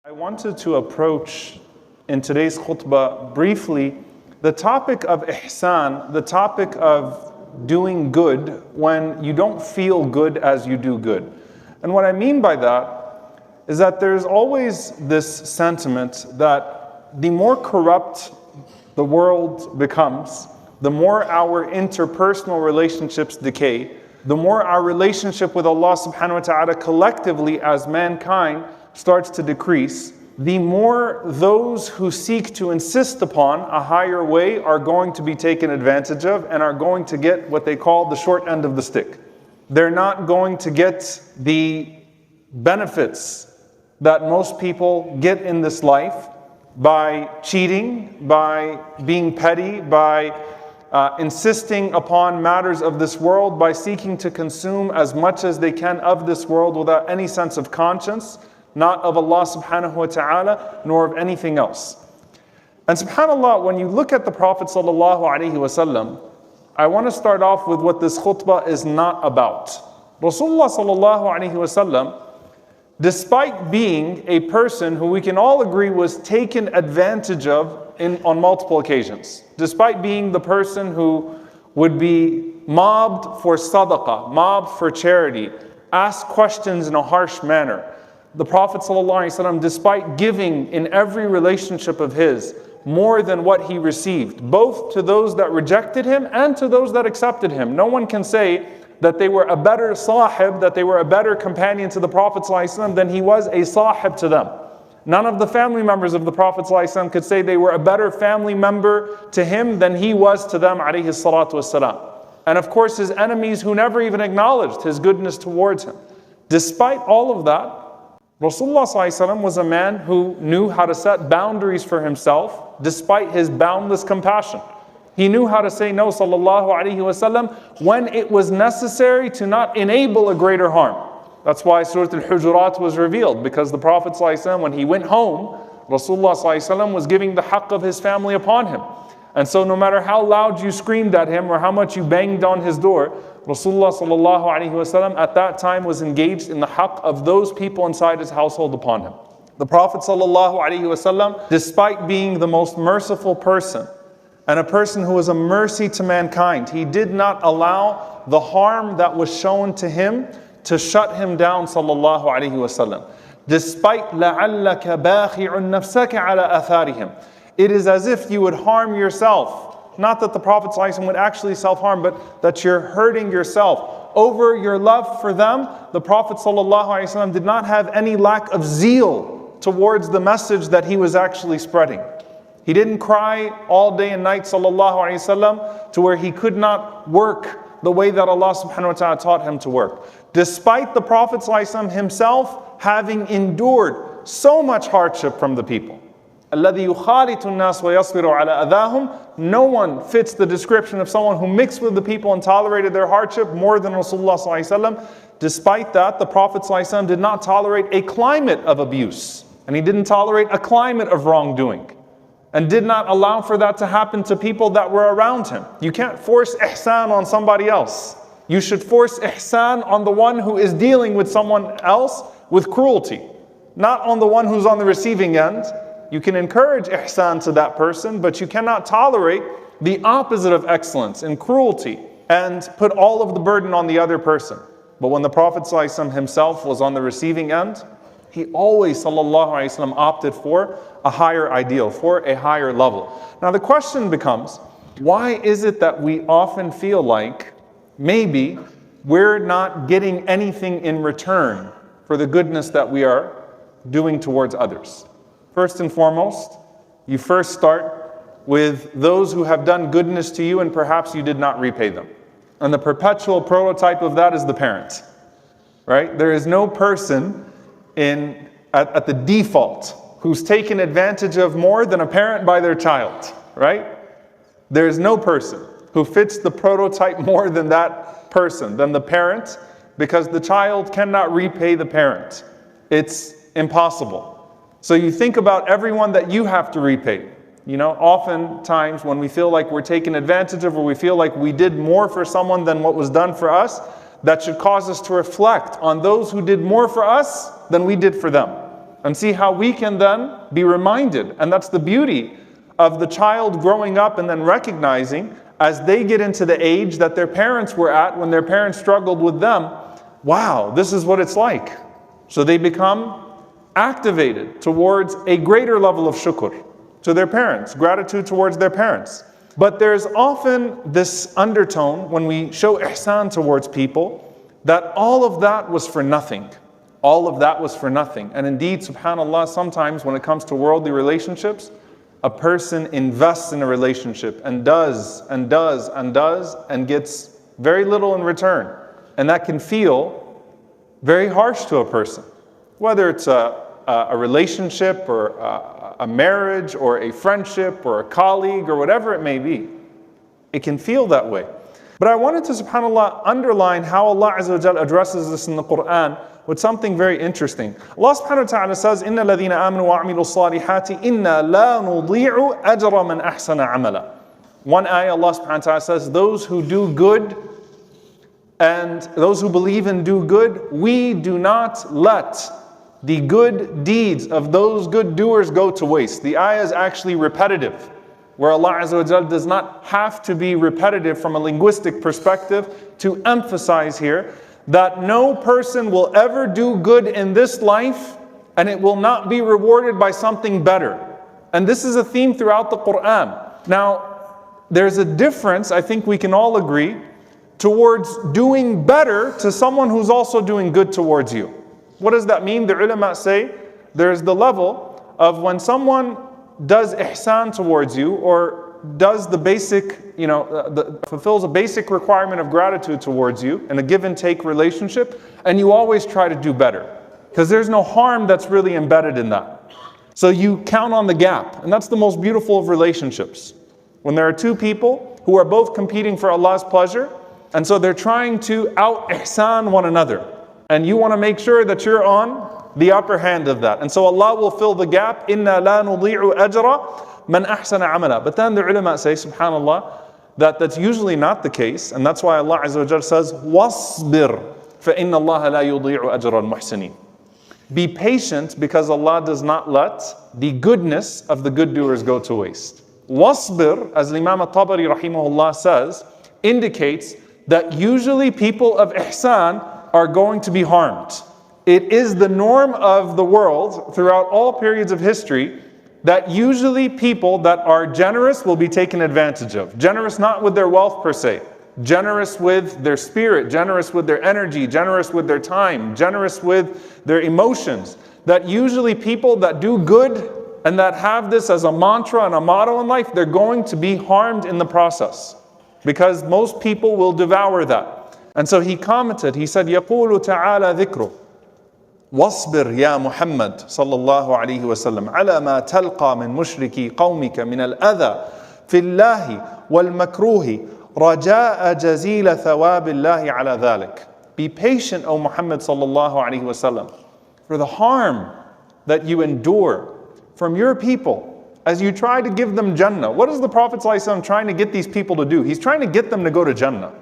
I wanted to approach in today's khutbah briefly the topic of ihsan, the topic of doing good when you don't feel good as you do good. And what I mean by that is that there's always this sentiment that the more corrupt the world becomes, the more our interpersonal relationships decay, the more our relationship with Allah subhanahu wa ta'ala collectively as mankind starts to decrease, the more those who seek to insist upon a higher way are going to be taken advantage of and are going to get what they call the short end of the stick. They're not going to get the benefits that most people get in this life by cheating, by being petty, by insisting upon matters of this world, by seeking to consume as much as they can of this world without any sense of conscience, not of Allah subhanahu wa ta'ala, nor of anything else. And subhanAllah, when you look at the Prophet sallallahu alaihi wasallam, I want to start off with what this khutbah is not about. Rasulullah sallallahu alaihi wasallam, despite being a person who we can all agree was taken advantage of on multiple occasions, despite being the person who would be mobbed for sadaqah, mobbed for charity, asked questions in a harsh manner, the Prophet ﷺ, despite giving in every relationship of his more than what he received, both to those that rejected him and to those that accepted him. No one can say that they were a better sahib, that they were a better companion to the Prophet ﷺ than he was a sahib to them. None of the family members of the Prophet ﷺ could say they were a better family member to him than he was to them, alayhi salatu wassalam. And of course his enemies who never even acknowledged his goodness towards him. Despite all of that, Rasulullah ﷺ was a man who knew how to set boundaries for himself despite his boundless compassion. He knew how to say no, sallallahu alaihi wasallam, when it was necessary to not enable a greater harm. That's why Surah Al-Hujurat was revealed, because the Prophet ﷺ, when he went home, Rasulullah ﷺ was giving the haqq of his family upon him. And so no matter how loud you screamed at him or how much you banged on his door, Rasulullah sallallahu alaihi wasallam at that time was engaged in the haqq of those people inside his household upon him. The Prophet sallallahu alaihi wasallam, despite being the most merciful person and a person who was a mercy to mankind, he did not allow the harm that was shown to him to shut him down, sallallahu alaihi wasallam. Despite لَعَلَّكَ بَاخِعٌ نَفْسَكَ عَلَى أَثَارِهِمْ. It is as if you would harm yourself. Not that the Prophet ﷺ would actually self-harm, but that you're hurting yourself. Over your love for them, the Prophet ﷺ did not have any lack of zeal towards the message that he was actually spreading. He didn't cry all day and night, ﷺ, to where he could not work the way that Allah subhanahu wa ta'ala taught him to work. Despite the Prophet ﷺ himself having endured so much hardship from the people. الَّذِي يُخَالِطُ النَّاسِ وَيَصْبِرُ عَلَى أَذَاهُمْ. No one fits the description of someone who mixed with the people and tolerated their hardship more than Rasulullah ﷺ. Despite that, the Prophet ﷺ did not tolerate a climate of abuse. And he didn't tolerate a climate of wrongdoing. And did not allow for that to happen to people that were around him. You can't force ihsan on somebody else. You should force ihsan on the one who is dealing with someone else with cruelty. Not on the one who's on the receiving end. You can encourage ihsan to that person, but you cannot tolerate the opposite of excellence in cruelty and put all of the burden on the other person. But when the Prophet ﷺ himself was on the receiving end, he always ﷺ opted for a higher ideal, for a higher level. Now the question becomes, why is it that we often feel like maybe we're not getting anything in return for the goodness that we are doing towards others? First and foremost, you first start with those who have done goodness to you and perhaps you did not repay them. And the perpetual prototype of that is the parent, right? There is no person at the default who's taken advantage of more than a parent by their child, right? There is no person who fits the prototype more than that person, than the parent, because the child cannot repay the parent. It's impossible. So you think about everyone that you have to repay. You know, oftentimes when we feel like we're taken advantage of or we feel like we did more for someone than what was done for us, that should cause us to reflect on those who did more for us than we did for them. and see how we can then be reminded. And that's the beauty of the child growing up and then recognizing as they get into the age that their parents were at when their parents struggled with them, wow, this is what it's like. So they become activated towards a greater level of shukr to their parents, gratitude towards their parents. But there's often this undertone when we show ihsan towards people that all of that was for nothing. All of that was for nothing. And indeed, subhanAllah, sometimes when it comes to worldly relationships, a person invests in a relationship and does and does and does and gets very little in return. And that can feel very harsh to a person. Whether it's a relationship or a marriage or a friendship or a colleague or whatever it may be. It can feel that way. But I wanted to, subhanAllah, underline how Allah Azza wa Jal addresses this in the Quran with something very interesting. Allah subhanahu wa ta'ala says, إِنَّ الَّذِينَ آمَنُوا وَعَمِلُوا الصَّالِحَاتِ إِنَّا لَا نُضِيعُ أَجْرَ مَنْ أَحْسَنَ عَمَلًا. One ayah, Allah subhanahu wa ta'ala says, those who do good and those who believe and do good, we do not let the good deeds of those good doers go to waste. The ayah is actually repetitive, where Allah Azza wa Jal does not have to be repetitive from a linguistic perspective to emphasize here that no person will ever do good in this life and it will not be rewarded by something better. And this is a theme throughout the Quran. Now, there's a difference, I think we can all agree, towards doing better to someone who's also doing good towards you. What does that mean? The ulama say there's the level of when someone does ihsan towards you or does the basic, fulfills a basic requirement of gratitude towards you in a give and take relationship, and you always try to do better. Because there's no harm that's really embedded in that. So you count on the gap, and that's the most beautiful of relationships. When there are two people who are both competing for Allah's pleasure, and so they're trying to out-ihsan one another. And you want to make sure that you're on the upper hand of that. And so Allah will fill the gap. إِنَّا لَا نُضِيعُ أَجْرَ مَنْ أَحْسَنَ عَمَلًا. But then the ulama say, subhanAllah, that that's usually not the case. And that's why Allah Azza wa Jal says, وَاصْبِرْ فَإِنَّ اللَّهَ لَا يُضِيعُ أَجْرَ الْمُحْسِنِينَ. Be patient because Allah does not let the goodness of the good doers go to waste. وَاصْبِرْ, as Imam al-Tabari rahimahullah says, indicates that usually people of ihsan are going to be harmed. It is the norm of the world throughout all periods of history that usually people that are generous will be taken advantage of. Generous not with their wealth per se, generous with their spirit, generous with their energy, generous with their time, generous with their emotions. That usually people that do good and that have this as a mantra and a motto in life, they're going to be harmed in the process. Because most people will devour that. And so he commented, he said, يَقُولُ تَعَالَى ذِكْرُ وَاصْبِرْ يَا مُحَمَّدْ صلى الله عليه وسلم على ما تلقى من مشركي قومك من الأذى في الله والمكروه رجاء جزيل ثواب الله على ذلك. Be patient, O Muhammad صلى الله عليه وسلم, for the harm that you endure from your people as you try to give them Jannah. What is the Prophet ﷺ trying to get these people to do? He's trying to get them to go to Jannah.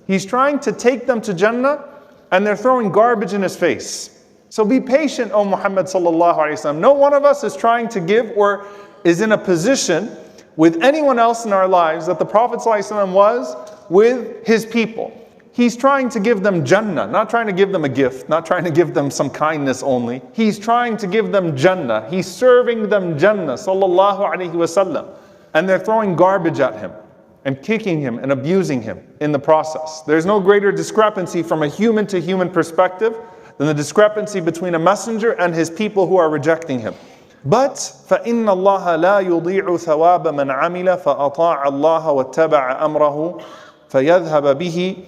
He's trying to take them to Jannah, and they're throwing garbage in his face. So be patient, O Muhammad sallallahu alaihi wasallam. No one of us is trying to give or is in a position with anyone else in our lives that the Prophet sallallahu alaihi wasallam was with his people. He's trying to give them Jannah, not trying to give them a gift, not trying to give them some kindness only. He's trying to give them Jannah. He's serving them Jannah, sallallahu alaihi wasallam. And they're throwing garbage at him and kicking him and abusing him in the process. There's no greater discrepancy from a human to human perspective than the discrepancy between a messenger and his people who are rejecting him. But فَإِنَّ اللَّهَ لَا يُضِيعُ ثَوَابَ مَنْ عَمِلَ فَأَطَاعَ اللَّهَ وَاتَّبَعَ أَمْرَهُ فَيَذْهَبَ بِهِ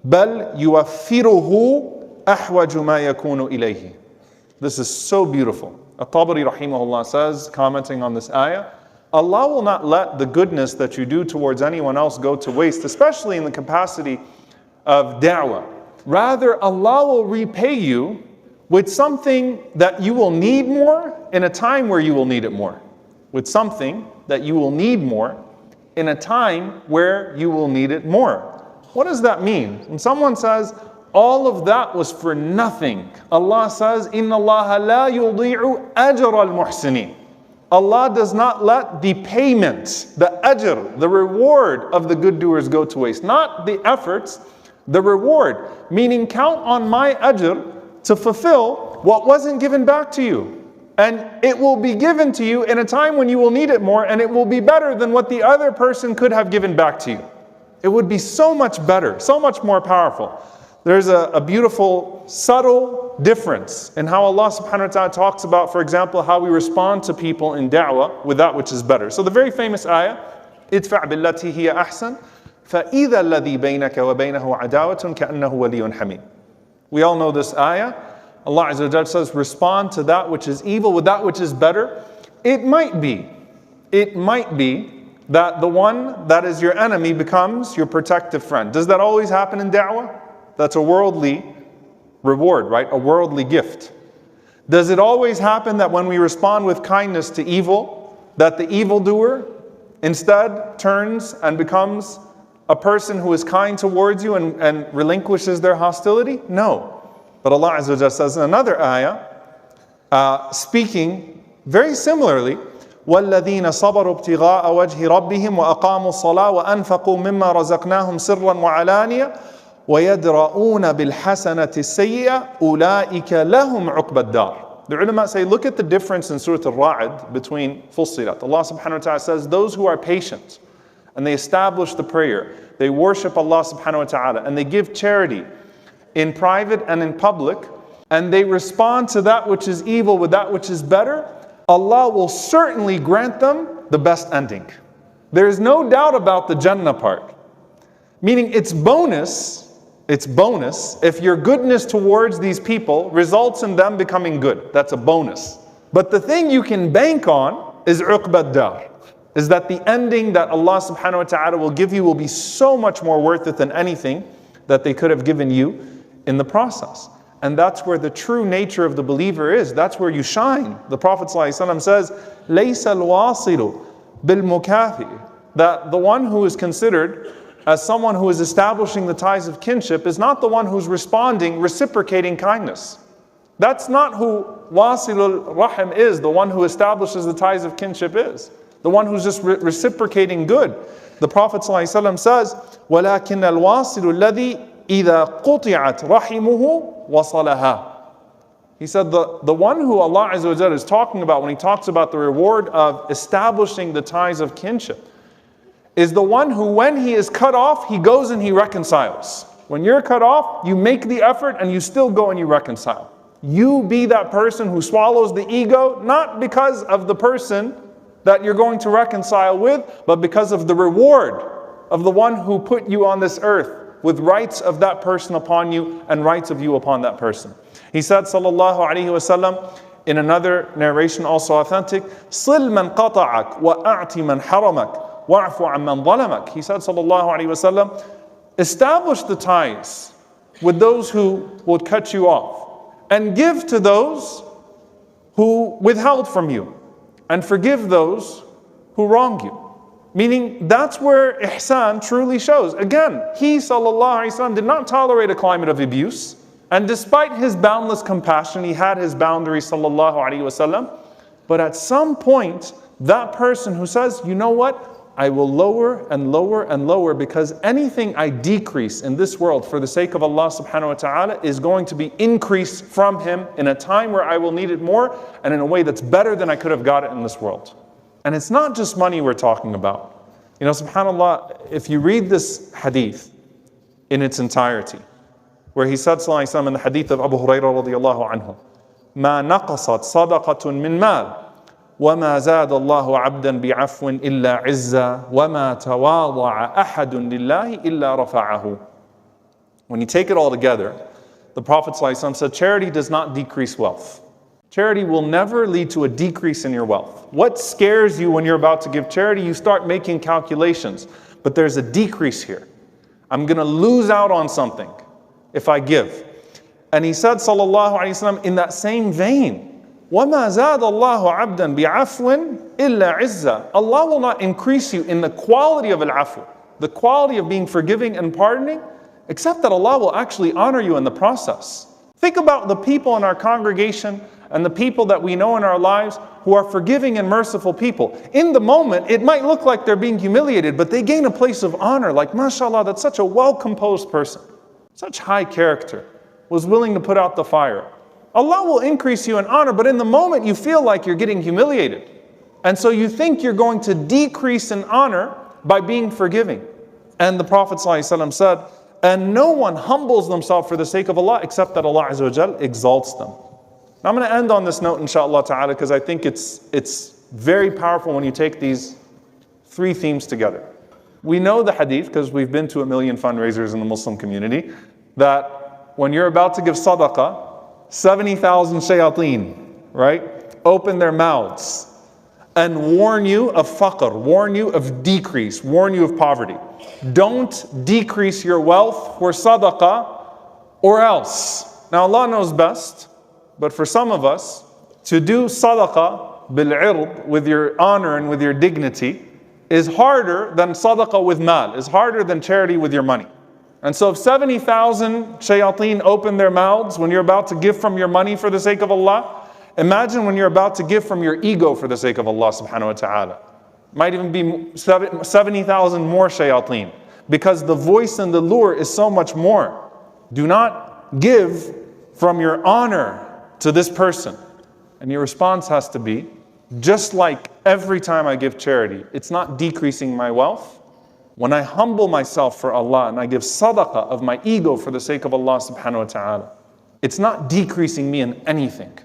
بَلْ يُوَفِّرُهُ أَحْوَجُ مَا يَكُونُ إِلَيْهِ. This is so beautiful. At-Tabari rahimahullah says, commenting on this ayah, Allah will not let the goodness that you do towards anyone else go to waste, especially in the capacity of da'wah. Rather, Allah will repay you with something that you will need more in a time where you will need it more. With something that you will need more in a time where you will need it more. What does that mean? When someone says, all of that was for nothing. Allah says, إِنَّ اللَّهَ لَا يُضِيعُ أَجْرَ الْمُحْسِنِينَ. Allah does not let the payment, the ajr, the reward of the good doers go to waste. Not the efforts, the reward. Meaning count on my ajr to fulfill what wasn't given back to you. And it will be given to you in a time when you will need it more, and it will be better than what the other person could have given back to you. It would be so much better, so much more powerful. There's a beautiful, subtle difference in how Allah subhanahu wa ta'ala talks about, for example, how we respond to people in da'wah with that which is better. So the very famous ayah, idfa' billati hiya ahsan, فَإِذَا الَّذِي بَيْنَكَ وَبَيْنَهُ عَدَاوَةٌ كَأَنَّهُ وَلِيٌّ حَمِيمٌ. We all know this ayah. Allah Azza wa Jalla says, respond to that which is evil with that which is better. It might be that the one that is your enemy becomes your protective friend. Does that always happen in da'wah? That's a worldly reward, right? A worldly gift. Does it always happen that when we respond with kindness to evil, that the evildoer instead turns and becomes a person who is kind towards you and relinquishes their hostility? No. But Allah Azza wa Jalla says in another ayah, speaking very similarly, وَالَّذِينَ صَبَرُوا ابْتِغَاءَ وَجْهِ رَبِّهِمْ وَأَقَامُوا الصَّلَاةَ وَأَنْفَقُوا مِمَّا رَزَقْنَاهُمْ سِرًّا وَعَلَانِيَةً وَيَدْرَؤُونَ بِالْحَسَنَةِ السَّيِّئَةِ أُولَٰئِكَ لَهُمْ عُقْبَى الدَّارِ. The ulama say, look at the difference in Surah Al-Ra'd between Fussilat. Allah subhanahu wa ta'ala says, those who are patient and they establish the prayer, they worship Allah subhanahu wa ta'ala, and they give charity in private and in public, and they respond to that which is evil with that which is better, Allah will certainly grant them the best ending. There is no doubt about the Jannah part. Meaning it's bonus if your goodness towards these people results in them becoming good. That's a bonus. But the thing you can bank on is uqbad dar, is that the ending that Allah subhanahu wa ta'ala will give you will be so much more worth it than anything that they could have given you in the process. And that's where the true nature of the believer is. That's where you shine. The Prophet ﷺ says, لَيْسَ الْوَاصِلُ بِالْمُكَافِئِ, that the one who is considered as someone who is establishing the ties of kinship is not the one who's responding, reciprocating kindness. That's not who wasilul rahim is, the one who establishes the ties of kinship is. The one who's just reciprocating good. The Prophet ﷺ says, وَلَكِنَّ الْوَاصِلُ الَّذِي إِذَا قُطِعَتْ رَحِمُهُ وَصَلَهَا. He said the one who Allah Azza wa Jalla is talking about when He talks about the reward of establishing the ties of kinship is the one who, when he is cut off, he goes and he reconciles. When you're cut off, you make the effort and you still go and you reconcile. You be that person who swallows the ego, not because of the person that you're going to reconcile with, but because of the reward of the one who put you on this earth, with rights of that person upon you and rights of you upon that person. He said, sallallahu alaihi wasallam, in another narration also authentic, صِلْ مَنْ قَطَعَكَ وَأَعْتِ مَنْ حَرَمَكَ وَاعْفُ عَمَّنْ ظَلَمَكَ. He said, sallallahu alaihi wasallam, establish the ties with those who would cut you off, and give to those who withheld from you, and forgive those who wrong you. Meaning that's where ihsan truly shows. Again, he sallallahu alaihi wasallam did not tolerate a climate of abuse, and despite his boundless compassion, he had his boundaries sallallahu alaihi wasallam. But at some point, that person who says, you know what, I will lower and lower and lower, because anything I decrease in this world for the sake of Allah subhanahu wa ta'ala is going to be increased from him in a time where I will need it more, and in a way that's better than I could have got it in this world. And it's not just money we're talking about. You know, subhanAllah, if you read this hadith in its entirety, where he said sallallahu alaihi wasallam in the hadith of Abu Hurairah radiyallahu anhu, مَا نَقَصَتْ صَدَقَةٌ مِّن مَالٍ وَمَا زَادَ اللَّهُ عَبْدًا بِعَفْوٍ إِلَّا عِزًّا وَمَا تَوَاضَعَ أَحَدٌ لِلَّهِ إِلَّا رَفَعَهُ. When you take it all together, the Prophet ﷺ said, charity does not decrease wealth. Charity will never lead to a decrease in your wealth. What scares you when you're about to give charity? You start making calculations. But there's a decrease here. I'm going to lose out on something if I give. And he said, sallallahu alaihi wasallam, in that same vein, وَمَا زَادَ اللَّهُ عَبْدًا بِعَفْوٍ إِلَّا عِزًّا. Allah will not increase you in the quality of al-afu, the quality of being forgiving and pardoning, except that Allah will actually honor you in the process. Think about the people in our congregation and the people that we know in our lives who are forgiving and merciful people. In the moment, it might look like they're being humiliated, but they gain a place of honor. Like, mashallah, that's such a well-composed person, such high character, was willing to put out the fire. Allah will increase you in honor, but in the moment you feel like you're getting humiliated. And so you think you're going to decrease in honor by being forgiving. And the Prophet ﷺ said, and no one humbles themselves for the sake of Allah except that Allah Azza wa Jal exalts them. Now I'm going to end on this note, inshallah ta'ala, because I think it's very powerful when you take these three themes together. We know the hadith, because we've been to 1 million fundraisers in the Muslim community, that when you're about to give sadaqah, 70,000 shayateen, right, open their mouths and warn you of faqr, warn you of decrease, warn you of poverty. Don't decrease your wealth for sadaqah or else. Now Allah knows best, but for some of us, to do sadaqah bil-'ird, with your honor and with your dignity, is harder than sadaqah with mal, is harder than charity with your money. And so if 70,000 shayateen open their mouths when you're about to give from your money for the sake of Allah, imagine when you're about to give from your ego for the sake of Allah subhanahu wa ta'ala. Might even be 70,000 more shayateen, because the voice and the lure is so much more. Do not give from your honor to this person. And your response has to be, just like every time I give charity, it's not decreasing my wealth. When I humble myself for Allah and I give sadaqah of my ego for the sake of Allah subhanahu wa ta'ala, it's not decreasing me in anything.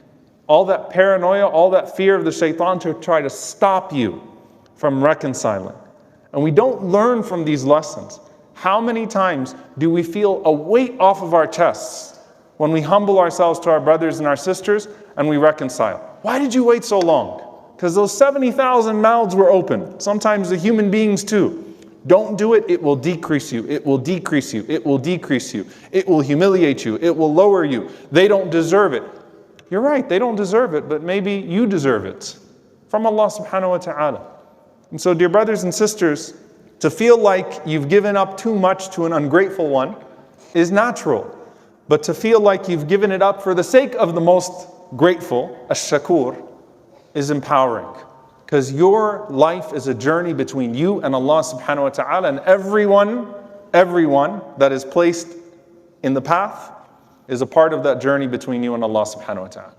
All that paranoia, all that fear of the shaitan to try to stop you from reconciling. And we don't learn from these lessons. How many times do we feel a weight off of our chests when we humble ourselves to our brothers and our sisters and we reconcile? Why did you wait so long? Because those 70,000 mouths were open. Sometimes the human beings too. Don't do it, it will decrease you, it will decrease you, it will decrease you, it will humiliate you, it will lower you. They don't deserve it. You're right, they don't deserve it, but maybe you deserve it from Allah subhanahu wa ta'ala. And so, dear brothers and sisters, to feel like you've given up too much to an ungrateful one is natural. But to feel like you've given it up for the sake of the most grateful, ash-shakur, is empowering. Because your life is a journey between you and Allah subhanahu wa ta'ala, and everyone that is placed in the path is a part of that journey between you and Allah subhanahu wa ta'ala.